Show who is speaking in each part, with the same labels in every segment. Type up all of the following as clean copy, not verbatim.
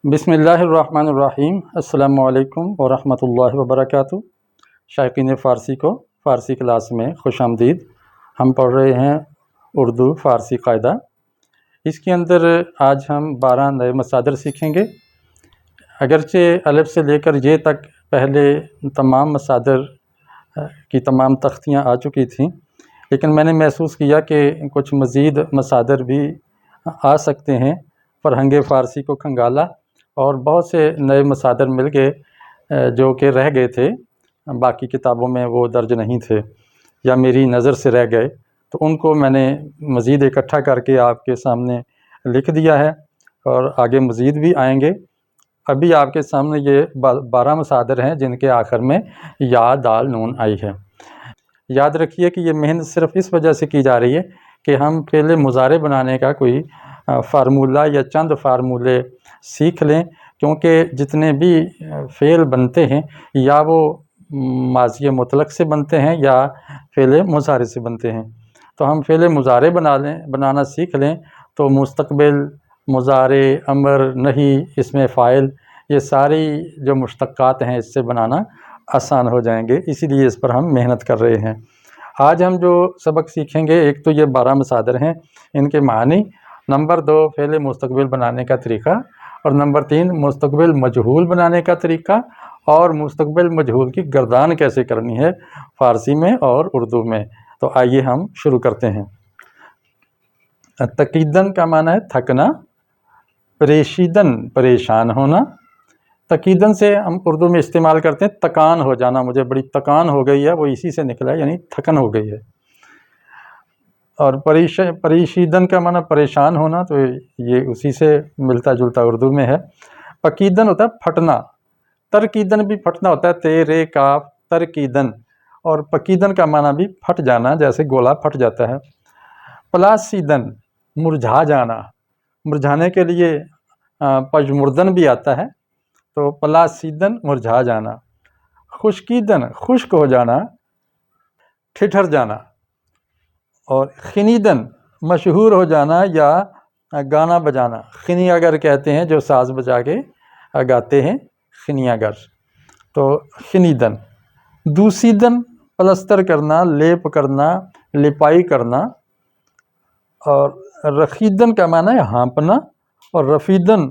Speaker 1: بسم اللہ الرحمن الرحیم۔ السلام علیکم ورحمۃ اللہ وبرکاتہ۔ شائقین فارسی کو فارسی کلاس میں خوش آمدید۔ ہم پڑھ رہے ہیں اردو فارسی قاعدہ۔ اس کے اندر آج ہم 12 نئے مصادر سیکھیں گے۔ اگرچہ الف سے لے کر یہ تک پہلے تمام مصادر کی تمام تختیاں آ چکی تھیں، لیکن میں نے محسوس کیا کہ کچھ مزید مصادر بھی آ سکتے ہیں۔ فرہنگ فارسی کو کھنگالا اور بہت سے نئے مصادر مل گئے جو کہ رہ گئے تھے، باقی کتابوں میں وہ درج نہیں تھے یا میری نظر سے رہ گئے، تو ان کو میں نے مزید اکٹھا کر کے آپ کے سامنے لکھ دیا ہے، اور آگے مزید بھی آئیں گے۔ ابھی آپ کے سامنے یہ 12 مصادر ہیں جن کے آخر میں یا دال نون آئی ہے۔ یاد رکھیے کہ یہ محنت صرف اس وجہ سے کی جا رہی ہے کہ ہم فعل مضارع بنانے کا کوئی فارمولہ یا چند فارمولے سیکھ لیں، کیونکہ جتنے بھی فعل بنتے ہیں یا وہ ماضی مطلق سے بنتے ہیں یا فعل مضارع سے بنتے ہیں، تو ہم فعل مضارع بنانا سیکھ لیں تو مستقبل، مضارع، امر، نہی، اسم فاعل، یہ ساری جو مشتقات ہیں اس سے بنانا آسان ہو جائیں گے۔ اسی لیے اس پر ہم محنت کر رہے ہیں۔ آج ہم جو سبق سیکھیں گے، ایک تو یہ 12 مصادر ہیں، ان کے معنی، نمبر 2 فعل مستقبل بنانے کا طریقہ، اور نمبر 3 مستقبل مجہول بنانے کا طریقہ، اور مستقبل مجہول کی گردان کیسے کرنی ہے فارسی میں اور اردو میں۔ تو آئیے ہم شروع کرتے ہیں۔ تقیدن کا معنی ہے تھکنا، پریشیدن پریشان ہونا۔ تقیدن سے ہم اردو میں استعمال کرتے ہیں تکان ہو جانا، مجھے بڑی تکان ہو گئی ہے، وہ اسی سے نکلا ہے، یعنی تھکن ہو گئی ہے۔ اور پریشیدن کا معنی پریشان ہونا، تو یہ اسی سے ملتا جلتا اردو میں ہے۔ پکیدن ہوتا ہے پھٹنا، ترکیدن بھی پھٹنا ہوتا ہے، تیرے کاف ترکیدن، اور پکیدن کا معنی بھی پھٹ جانا، جیسے گولا پھٹ جاتا ہے۔ پلاسیدن مرجھا جانا، مرجھانے کے لیے پجمردن بھی آتا ہے، تو پلاسیدن مرجھا جانا۔ خشکیدن خشک ہو جانا، ٹھٹر جانا۔ اور خنیدن مشہور ہو جانا یا گانا بجانا۔ خنی اگر کہتے ہیں جو ساز بجا کے گاتے ہیں، خنیہ گر، تو خنیدن۔ دوسیدن پلستر کرنا، لیپ کرنا، لپائی کرنا۔ اور رخیدن کا معنی ہے ہانپنا، اور رفیدن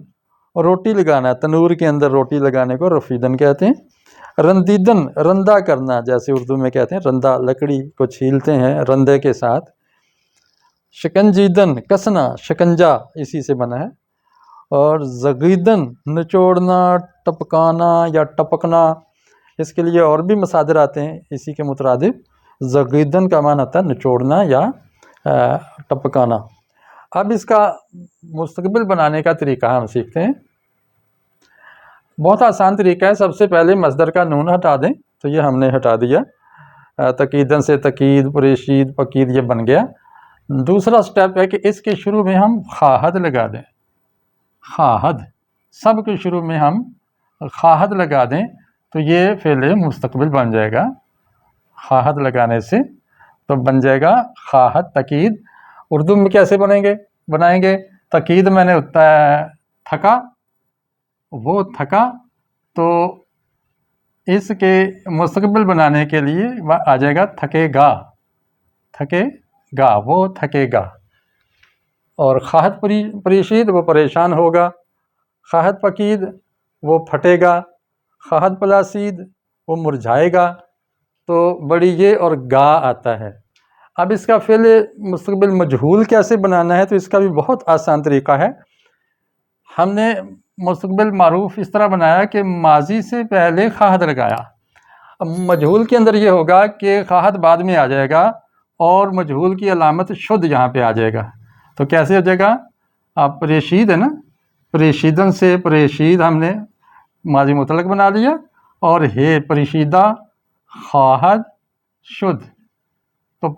Speaker 1: روٹی لگانا، تنور کے اندر روٹی لگانے کو رفیدن کہتے ہیں۔ رندیدن رندہ کرنا، جیسے اردو میں کہتے ہیں رندہ، لکڑی کو چھیلتے ہیں رندے کے ساتھ۔ شکنجیدن کسنا، شکنجا اسی سے بنا ہے۔ اور زغیدن نچوڑنا، ٹپکانا یا ٹپکنا، اس کے لیے اور بھی مصادر آتے ہیں اسی کے مترادف۔ زغیدن کا معنی ہوتا ہے نچوڑنا یا ٹپکانا۔ اب اس کا مستقبل بنانے کا طریقہ ہم سیکھتے ہیں۔ بہت آسان طریقہ ہے۔ سب سے پہلے مصدر کا نون ہٹا دیں، تو یہ ہم نے ہٹا دیا۔ تقیدن سے تقید، پریشید، پکید یہ بن گیا۔ دوسرا سٹیپ ہے کہ اس کے شروع میں ہم خواہد لگا دیں، خواہد، سب کے شروع میں ہم خواہد لگا دیں، تو یہ فعل مستقبل بن جائے گا۔ خواہد لگانے سے تو بن جائے گا خواہد تقید۔ اردو میں کیسے بنائیں گے؟ تقید میں نے تھکا، وہ تھکا، تو اس کے مستقبل بنانے کے لیے آ جائے گا تھکے گا، تھکے گا، وہ تھکے گا۔ اور خواہد پریشید وہ پریشان ہوگا، خواہد پکید وہ پھٹے گا، خواہد پلاسید وہ مرجھائے گا۔ تو بڑی یہ اور گا آتا ہے۔ اب اس کا فعل مستقبل مجہول کیسے بنانا ہے، تو اس کا بھی بہت آسان طریقہ ہے۔ ہم نے مستقبل معروف اس طرح بنایا کہ ماضی سے پہلے خواہد لگایا۔ اب مجہول کے اندر یہ ہوگا کہ خواہد بعد میں آ جائے گا، اور مجہول کی علامت شد یہاں پہ آ جائے گا۔ تو کیسے ہو جائے گا؟ آپ پریشید ہے نا، پریشیدن سے پریشید ہم نے ماضی مطلق بنا لیا، اور ہے پریشیدہ خواہد شد، تو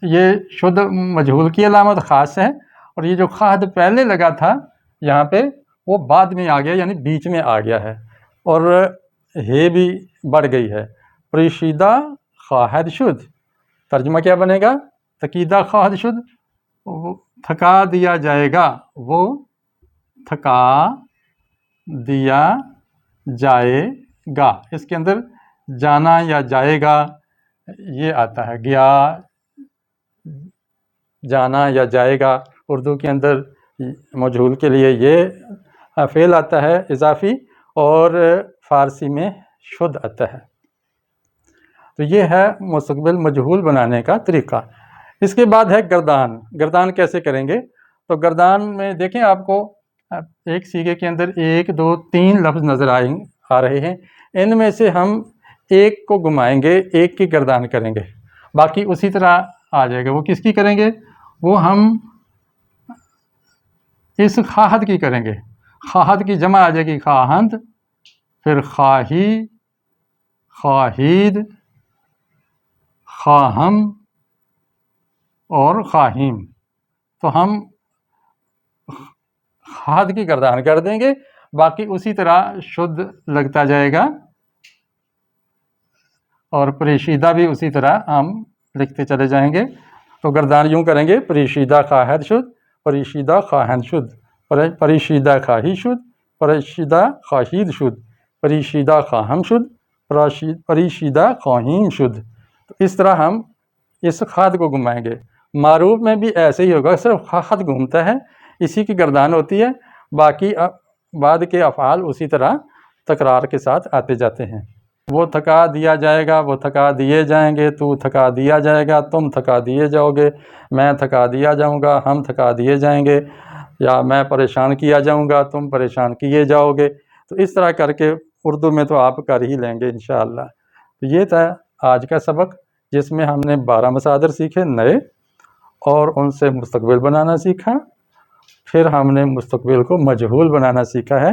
Speaker 1: یہ شد مجہول کی علامت خاص ہے، اور یہ جو خواہد پہلے لگا تھا یہاں پہ وہ بعد میں آ گیا، یعنی بیچ میں آ گیا ہے، اور ہے بھی بڑھ گئی ہے۔ پریشیدہ خواہد شد، ترجمہ کیا بنے گا؟ تقیدہ خواہد شد، وہ تھکا دیا جائے گا، وہ تھکا دیا جائے گا، اس کے اندر جانا یا جائے گا یہ آتا ہے، گیا جانا یا جائے گا۔ اردو کے اندر مجہول کے لیے یہ فعل آتا ہے اضافی، اور فارسی میں شد آتا ہے۔ تو یہ ہے مستقبل مجہول بنانے کا طریقہ۔ اس کے بعد ہے گردان۔ گردان کیسے کریں گے؟ تو گردان میں دیکھیں آپ کو ایک سیغے کے اندر 1 2 3 لفظ نظر آ رہے ہیں، ان میں سے ہم ایک کو گھمائیں گے، ایک کی گردان کریں گے، باقی اسی طرح آ جائے گا۔ وہ کس کی کریں گے؟ وہ ہم اس خواہد کی کریں گے۔ خواہد کی جمع آ جائے گی خواہند، پھر خواہی، خواہید، خواہم اور خواہیم۔ تو ہم خواہد کی گردان کر دیں گے، باقی اسی طرح شد لگتا جائے گا، اور پریشیدہ بھی اسی طرح ہم لکھتے چلے جائیں گے۔ تو گردان یوں کریں گے: پریشیدہ خواہد شد، پریشیدہ خواہند شد، پریشیدہ خواہی شد، پریشیدہ خواہید شد، پریشیدہ خواہم شد، پریشیدہ خواہیم شد۔ تو اس طرح ہم اس خواہد کو گھمائیں گے۔ معروف میں بھی ایسے ہی ہوگا، صرف خواہد گھومتا ہے، اسی کی گردان ہوتی ہے، باقی بعد کے افعال اسی طرح تکرار کے ساتھ آتے جاتے ہیں۔ وہ تھکا دیا جائے گا، وہ تھکا دیے جائیں گے، تو تھکا دیا جائے گا، تم تھکا دیے جاؤ گے، میں تھکا دیا جاؤں گا، ہم تھکا دیے جائیں گے، یا میں پریشان کیا جاؤں گا، تم پریشان کیے جاؤ گے۔ تو اس طرح کر کے اردو میں تو آپ کر ہی لیں گے انشاءاللہ۔ تو یہ تھا آج کا سبق، جس میں ہم نے 12 مصادر سیکھے نئے، اور ان سے مستقبل بنانا سیکھا، پھر ہم نے مستقبل کو مجہول بنانا سیکھا ہے،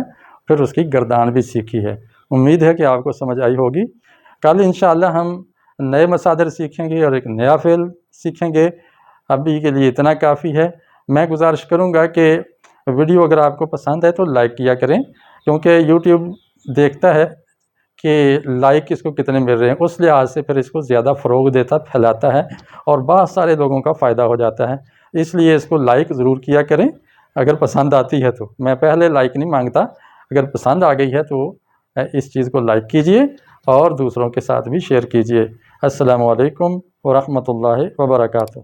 Speaker 1: پھر اس کی گردان بھی سیکھی ہے۔ امید ہے کہ آپ کو سمجھ آئی ہوگی۔ کل انشاءاللہ ہم نئے مصادر سیکھیں گے اور ایک نیا فعل سیکھیں گے۔ ابھی کے لیے اتنا کافی ہے۔ میں گزارش کروں گا کہ ویڈیو اگر آپ کو پسند ہے تو لائک کیا کریں، کیونکہ یوٹیوب دیکھتا ہے کہ لائک اس کو کتنے مل رہے ہیں، اس لحاظ سے پھر اس کو زیادہ فروغ دیتا، پھیلاتا ہے، اور بہت سارے لوگوں کا فائدہ ہو جاتا ہے۔ اس لیے اس کو لائک ضرور کیا کریں اگر پسند آتی ہے تو۔ میں پہلے لائک نہیں مانگتا، اگر پسند آ گئی ہے تو اس چیز کو لائک کیجئے اور دوسروں کے ساتھ بھی شیئر کیجئے۔ السلام علیکم ورحمۃ اللہ وبرکاتہ۔